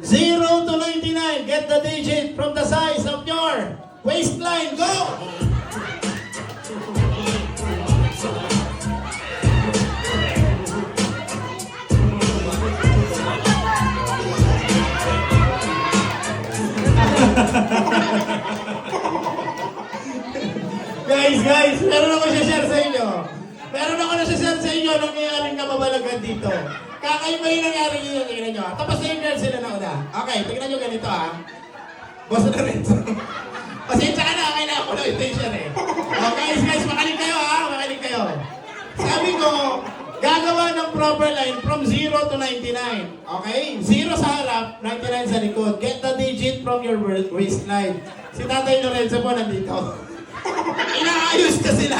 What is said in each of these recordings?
0 to 99. Get the digit from the size of your waistline. Go! Guys, meron ako share sa inyo. Meron ako share sa inyo nangyayaring kababalagan dito. Kakaiba yung nangyari nyo, tingnan nyo. Tapos na yung girls sila na una. Okay, tingnan nyo ganito ha. Boss na rin. Pasensya ka na, kailangan ko na intention eh. Guys, makaling kayo ha, makaling kayo. Sabi ko, gagawa ng proper line from 0 to 99. Okay? 0 sa harap, 99 sa likod. Get the digit from your waistline. Si Tatay Lorenzo po nandito. Inaayos ka sila.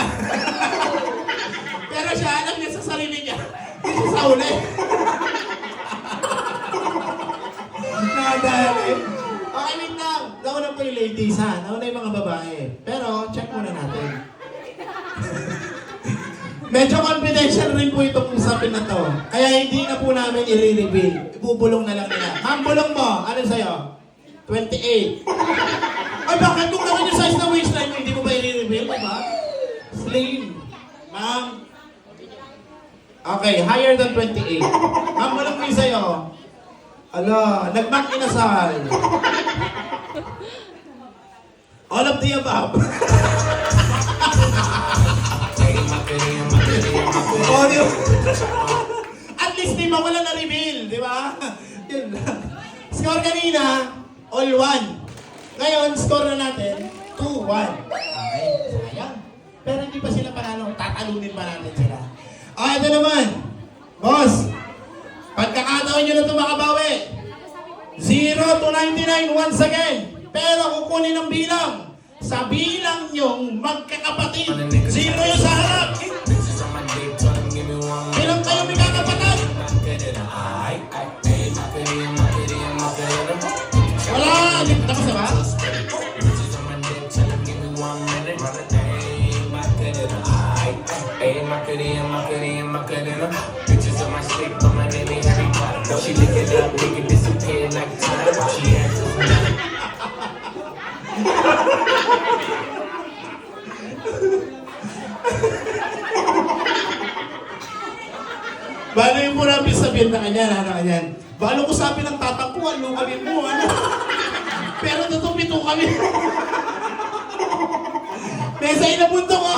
Pero siya, alam niya sa sarili niya. Hindi sa uli. Nakadali. Okay, wait lang. Nauna po yung ladies ha. Nauna yung mga babae. Pero, check muna natin. Medyo confidential rin po itong usapin na to. Kaya hindi na po namin i-reveal. Ibubulong na lang nila. Ma'am, bulong mo. Ano sa'yo? 28. Ay, bakit kung naman yung size na waistline mo, hindi mo ba i-reveal, diba? Slim. Ma'am. Okay, higher than 28. Ma'am, walang mo yung sa'yo. Ala, nagmak-inasal. All of the above. At least di ba wala na reveal, di ba? Yun. Score kanina, all 1. Ngayon, score na natin, 2-1. Okay, sayang. Pero hindi pa sila panalo, tatalunin pa natin sila. Okay, ito naman. Boss, pagkakataon nyo na ito makabawi. 0 to 99 once again. Pero kukunin ang bilang. Sa bilang nyong magkakapatid. 0 yung sa harap. Bilang kayo may kakapatid. Wala! Tapos na ba? Pictures of my sleep, but my name ain't Harry Potter. She lick it up, make it disappear like time. She answers me. Balo yung muna sabihin na kanyan. Balo ko sabi ng tatakbuhan, lumamin mo, ano? Pero tutupito kami. Nasa inapunto ko.